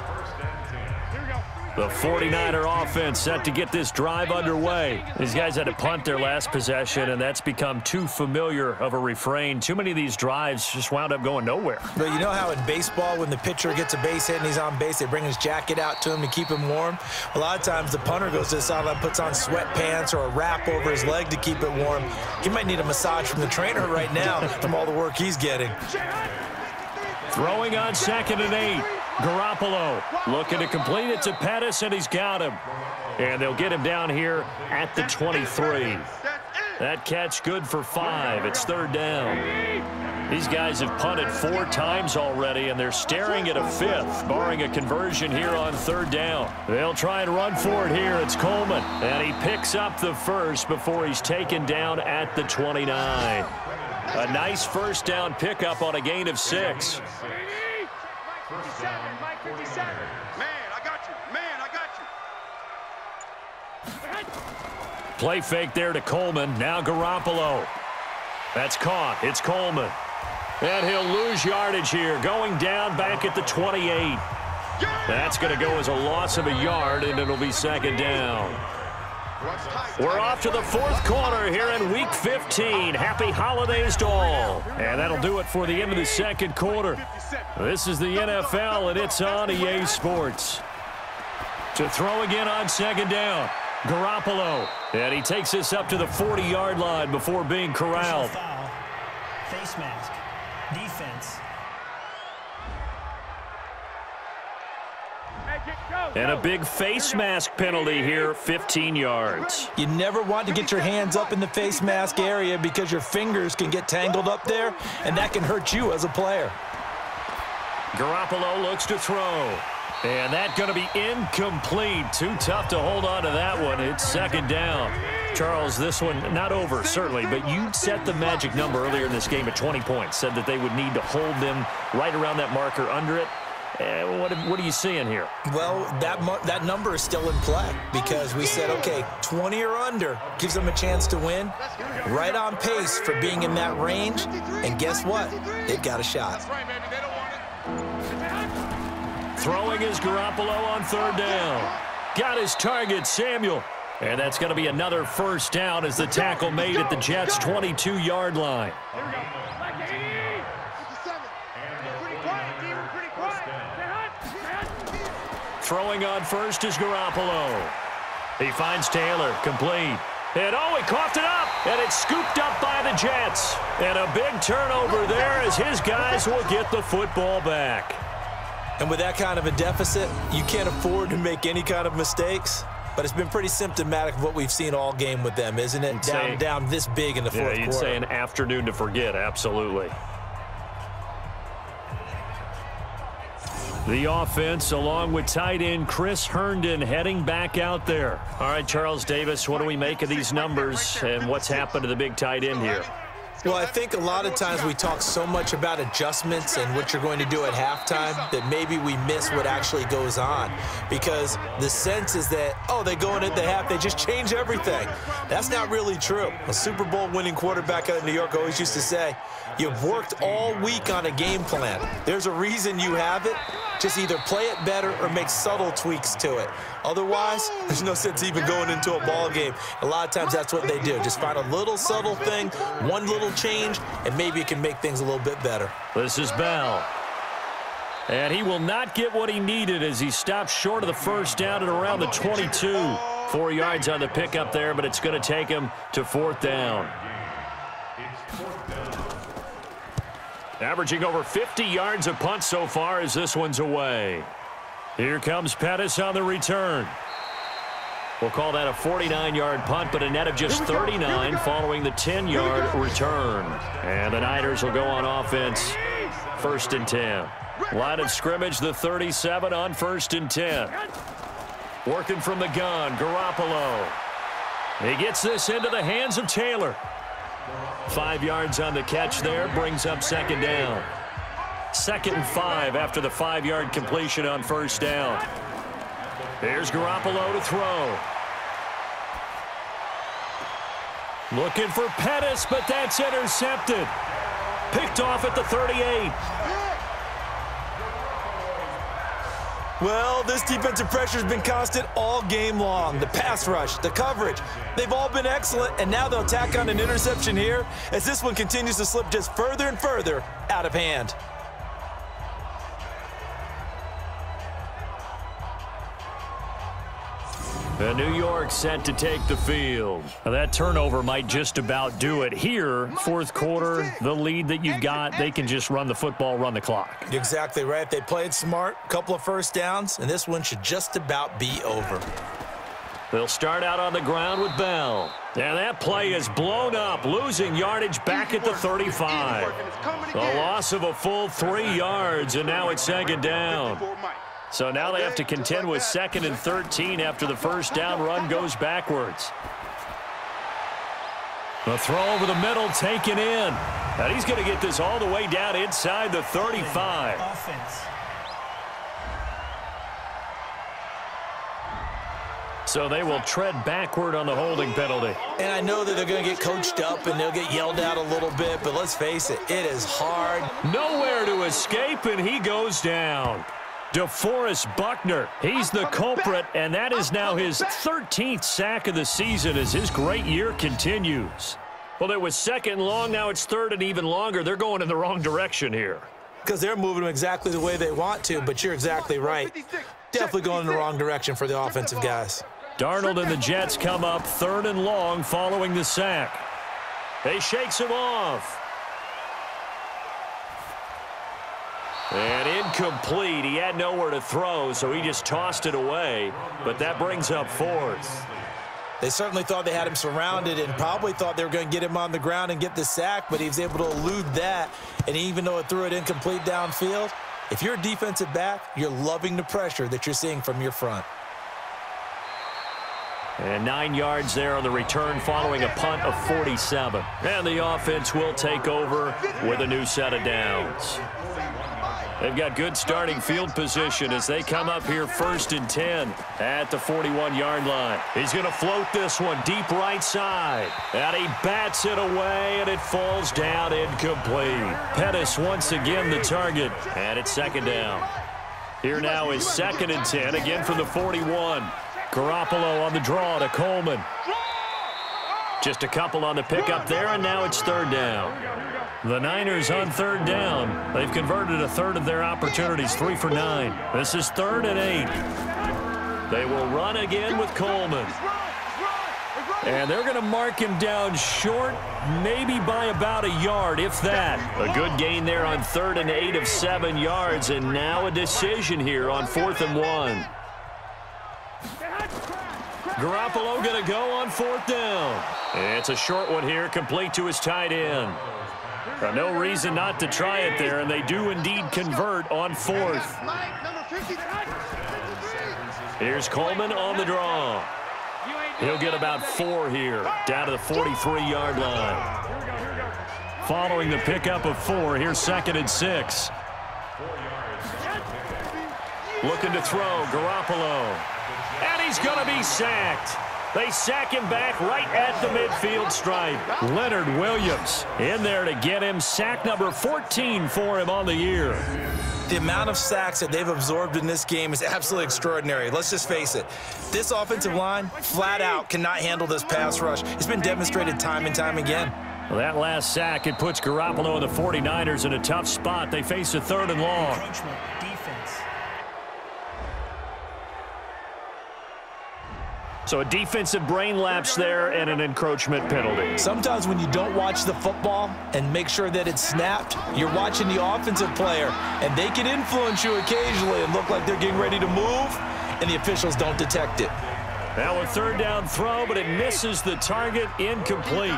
Here we go. The 49er offense set to get this drive underway. These guys had to punt their last possession, and that's become too familiar of a refrain. Too many of these drives just wound up going nowhere. But you know how in baseball, when the pitcher gets a base hit and he's on base, they bring his jacket out to him to keep him warm? A lot of times the punter goes to the sideline, puts on sweatpants or a wrap over his leg to keep it warm. He might need a massage from the trainer right now from all the work he's getting. Throwing on 2nd and 8. Garoppolo looking to complete it to Pettis, and he's got him. And they'll get him down here at the 23. That catch good for 5. It's 3rd down. These guys have punted 4 times already, and they're staring at a 5th, barring a conversion here on 3rd down. They'll try and run for it here. It's Coleman, and he picks up the 1st before he's taken down at the 29. A nice 1st down pickup on a gain of 6. 57, Mike 57. Man, I got you. Man, I got you. Play fake there to Coleman. Now Garoppolo. That's caught. It's Coleman. And he'll lose yardage here. Going down back at the 28. That's going to go as a loss of a yard, and it'll be 2nd down. We're off to the 4th quarter here in Week 15. Happy holidays to all. And that'll do it for the end of the 2nd quarter. This is the NFL, and it's on EA Sports. To throw again on 2nd down. Garoppolo. And he takes this up to the 40-yard line before being corralled. Foul. Face mask. Defense. And a big face mask penalty here, 15 yards. You never want to get your hands up in the face mask area because your fingers can get tangled up there, and that can hurt you as a player. Garoppolo looks to throw. And that's going to be incomplete. Too tough to hold on to that one. It's 2nd down. Charles, this one not over, certainly, but you set the magic number earlier in this game at 20 points. Said that they would need to hold them right around that marker under it. What are you seeing here? Well, that number is still in play because we said, okay, 20 or under gives them a chance to win. Right on pace for being in that range. And guess what? They've got a shot. Throwing is Garoppolo on 3rd down. Got his target, Samuel. And that's going to be another 1st down as the tackle made at the Jets' 22-yard line. Throwing on 1st is Garoppolo. He finds Taylor, complete. And he coughed it up, and it's scooped up by the Jets. And a big turnover there as his guys will get the football back. And with that kind of a deficit, you can't afford to make any kind of mistakes. But it's been pretty symptomatic of what we've seen all game with them, isn't it? Down this big in the 4th quarter. Yeah, you'd say an afternoon to forget, absolutely. The offense, along with tight end Chris Herndon, heading back out there. All right, Charles Davis, what do we make of these numbers, and what's happened to the big tight end here? Well, I think a lot of times we talk so much about adjustments and what you're going to do at halftime that maybe we miss what actually goes on, because the sense is that, oh, they go in at the half, they just change everything. That's not really true. A Super Bowl winning quarterback out of New York always used to say, you've worked all week on a game plan. There's a reason you have it. Just either play it better or make subtle tweaks to it. Otherwise, there's no sense even going into a ball game. A lot of times that's what they do. Just find a little subtle thing, one little change, and maybe it can make things a little bit better. This is Bell. And he will not get what he needed as he stops short of the 1st down at around the 22. 4 yards on the pickup there, but it's going to take him to 4th down. Averaging over 50 yards a punt so far as this one's away. Here comes Pettis on the return. We'll call that a 49-yard punt, but a net of just 39 following the 10-yard return. And the Niners will go on offense, 1st and 10. Line of scrimmage, the 37 on 1st and 10. Working from the gun, Garoppolo. He gets this into the hands of Taylor. 5 yards on the catch there, brings up 2nd down. 2nd and 5 after the 5-yard completion on 1st down. Here's Garoppolo to throw. Looking for Pettis, but that's intercepted. Picked off at the 38. Well, this defensive pressure has been constant all game long. The pass rush, the coverage, they've all been excellent, and now they'll tack on an interception here as this one continues to slip just further and further out of hand. And New York set to take the field. Now that turnover might just about do it. Here, 4th quarter, the lead that you've got, they can just run the football, run the clock. You're exactly right. They played smart, a couple of 1st downs, and this one should just about be over. They'll start out on the ground with Bell. And that play is blown up, losing yardage back at the 35. A loss of a full 3 yards, and now it's 2nd down. So now they have to contend with 2nd and 13 after the 1st down run goes backwards. The throw over the middle taken in. And he's going to get this all the way down inside the 35. Offense. So they will tread backward on the holding penalty. And I know that they're going to get coached up and they'll get yelled at a little bit, but let's face it, it is hard. Nowhere to escape, and he goes down. DeForest Buckner, he's the culprit, and that is now his 13th sack of the season as his great year continues. Well, it was 2nd and long, now it's 3rd and even longer. They're going in the wrong direction here. Because they're moving them exactly the way they want to, but you're exactly right. Definitely going in the wrong direction for the offensive guys. Darnold and the Jets come up 3rd and long following the sack. He shakes him off. And incomplete. He had nowhere to throw, so he just tossed it away. But that brings up 4th. They certainly thought they had him surrounded and probably thought they were going to get him on the ground and get the sack, but he was able to elude that. And even though it threw it incomplete downfield, if you're a defensive back, you're loving the pressure that you're seeing from your front. And 9 yards there on the return following a punt of 47. And the offense will take over with a new set of downs. They've got good starting field position as they come up here 1st and 10 at the 41-yard line. He's going to float this one deep right side. And he bats it away, and it falls down incomplete. Pettis once again the target, and it's 2nd down. Here now is 2nd and 10, again from the 41. Garoppolo on the draw to Coleman. Just a couple on the pickup there, and now it's 3rd down. The Niners on 3rd down. They've converted a 1/3 of their opportunities, 3 for 9. This is 3rd and 8. They will run again with Coleman. And they're going to mark him down short, maybe by about a yard, if that. A good gain there on 3rd and 8 of 7 yards, and now a decision here on 4th and 1. Garoppolo going to go on 4th down. It's a short one here, complete to his tight end. No reason not to try it there, and they do indeed convert on 4th. Here's Coleman on the draw. He'll get about 4 here, down to the 43-yard line. Following the pickup of 4, here's 2nd and 6. Looking to throw, Garoppolo. And he's going to be sacked. They sack him back right at the midfield stripe. Leonard Williams in there to get him. Sack number 14 for him on the year. The amount of sacks that they've absorbed in this game is absolutely extraordinary. Let's just face it. This offensive line, flat out, cannot handle this pass rush. It's been demonstrated time and time again. Well, that last sack, it puts Garoppolo and the 49ers in a tough spot. They face a 3rd and long. Encroachment defense. So a defensive brain lapse there and an encroachment penalty. Sometimes when you don't watch the football and make sure that it's snapped, you're watching the offensive player, and they can influence you occasionally and look like they're getting ready to move, and the officials don't detect it. Now a third down throw, but it misses the target, incomplete.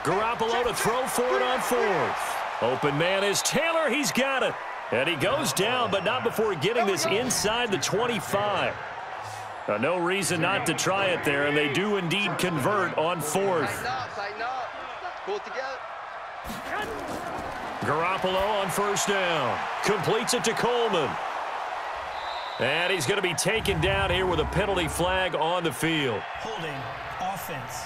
Garoppolo to throw for it on fourth. Open man is Taylor. He's got it. And he goes down, but not before getting this inside the 25. No reason not to try it there, and they do indeed convert on fourth. Garoppolo on first down. Completes it to Coleman. And he's going to be taken down here with a penalty flag on the field. Holding offense.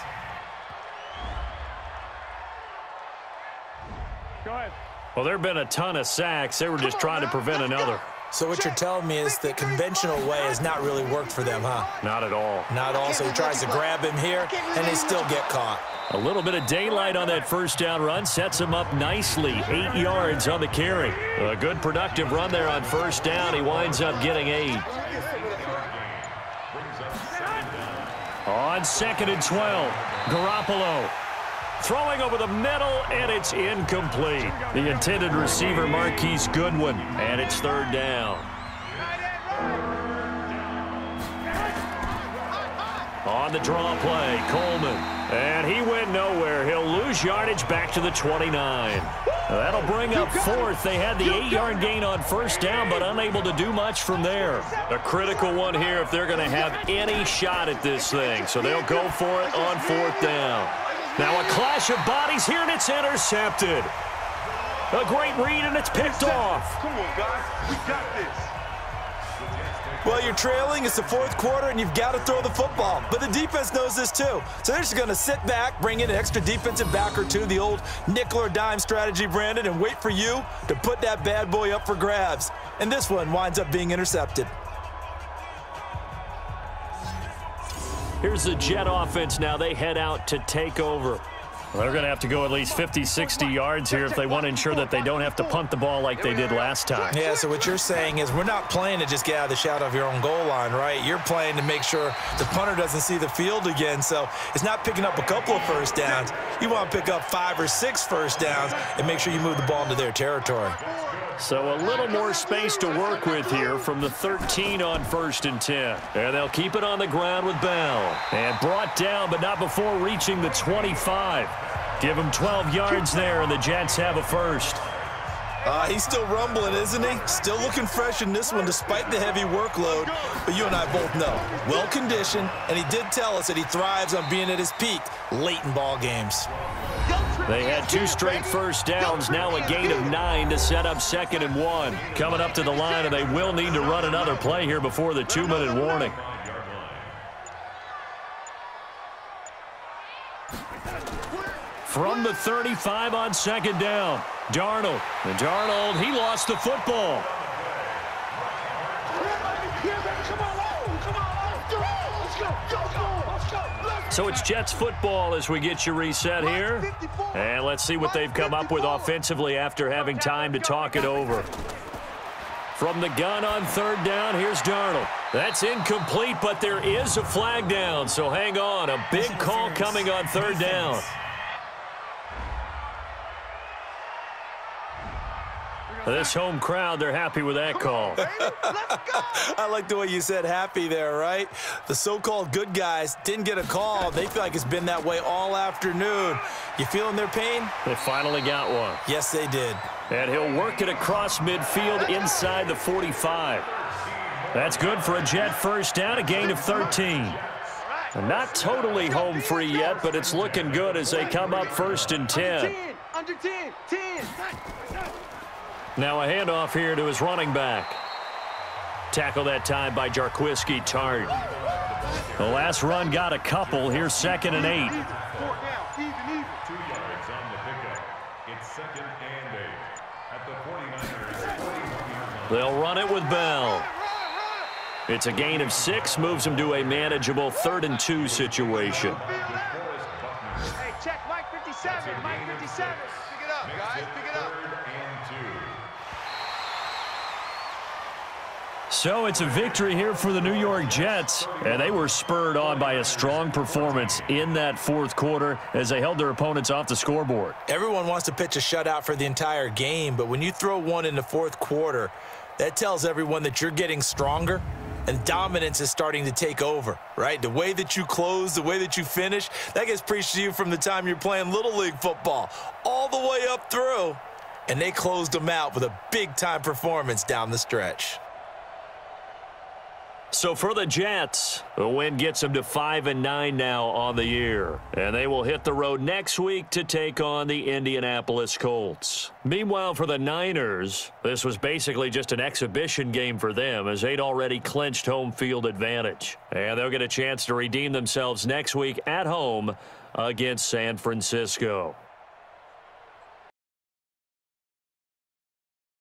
Go ahead. Well, there have been a ton of sacks. They were just trying to prevent another. So what you're telling me is the conventional way has not really worked for them, huh? Not at all. Not all. So he tries to grab him here, and they still get caught. A little bit of daylight on that first down run sets him up nicely. 8 yards on the carry. A good productive run there on first down. He winds up getting 8. On 2nd and 12, Garoppolo throwing over the middle, and it's incomplete. The intended receiver, Marquise Goodwin, and it's third down. On the draw play, Coleman. And he went nowhere. He'll lose yardage back to the 29. That'll bring up fourth. They had the 8-yard gain on first down, but unable to do much from there. A critical one here if they're going to have any shot at this thing. So they'll go for it on fourth down. Now a clash of bodies here, and it's intercepted. A great read, and it's picked off. Come on, guys. We got this. Well, you're trailing. It's the fourth quarter, and you've got to throw the football. But the defense knows this, too. So they're just going to sit back, bring in an extra defensive back or two, the old nickel or dime strategy, Brandon, and wait for you to put that bad boy up for grabs. And this one winds up being intercepted. Here's the Jet offense now. They head out to take over. Well, they're going to have to go at least 50, 60 yards here if they want to ensure that they don't have to punt the ball like they did last time. Yeah, so what you're saying is we're not playing to just get out of the shadow of your own goal line, right? You're playing to make sure the punter doesn't see the field again. So it's not picking up a couple of first downs. You want to pick up 5 or 6 first downs and make sure you move the ball into their territory. So a little more space to work with here from the 13 on 1st and 10. And they'll keep it on the ground with Bell. And brought down, but not before reaching the 25. Give him 12 yards there, and the Jets have a first. He's still rumbling, isn't he? Still looking fresh in this one despite the heavy workload. But you and I both know, well-conditioned, and he did tell us that he thrives on being at his peak late in ball games. They had 2 straight first downs, now a gain of 9 to set up 2nd and 1. Coming up to the line, and they will need to run another play here before the 2-minute warning. From the 35 on 2nd down, Darnold. And Darnold, he lost the football. So it's Jets football as we get you reset here. And let's see what they've come up with offensively after having time to talk it over. From the gun on 3rd down, here's Darnold. That's incomplete, but there is a flag down, so hang on. A big call coming on 3rd down. This home crowd, they're happy with that call. I like the way you said happy there, right? The so-called good guys didn't get a call. They feel like it's been that way all afternoon. You feeling their pain? They finally got one. Yes, they did. And he'll work it across midfield inside the 45. That's good for a Jet first down, a gain of 13. Not totally home free yet, but it's looking good as they come up 1st and 10. Under 10, 10. Now a handoff here to his running back. Tackle that time by Jarquiski Tart. The last run got a couple. Here's 2nd and 8. 4 down, even. 2 yards on the pickup. It's 2nd and 8 at the 49ers. They'll run it with Bell. It's a gain of 6, moves him to a manageable 3rd and 2 situation. Hey, check Mike 57. Mike 57. Pick it up, guys. Pick it up. 3rd and 2. So it's a victory here for the New York Jets, and they were spurred on by a strong performance in that fourth quarter as they held their opponents off the scoreboard. Everyone wants to pitch a shutout for the entire game, but when you throw one in the fourth quarter, that tells everyone that you're getting stronger and dominance is starting to take over, right? The way that you close, the way that you finish, that gets preached to you from the time you're playing Little League football all the way up through, and they closed them out with a big-time performance down the stretch. So for the Jets, the win gets them to 5-9 now on the year. And they will hit the road next week to take on the Indianapolis Colts. Meanwhile, for the Niners, this was basically just an exhibition game for them as they'd already clinched home field advantage. And they'll get a chance to redeem themselves next week at home against San Francisco.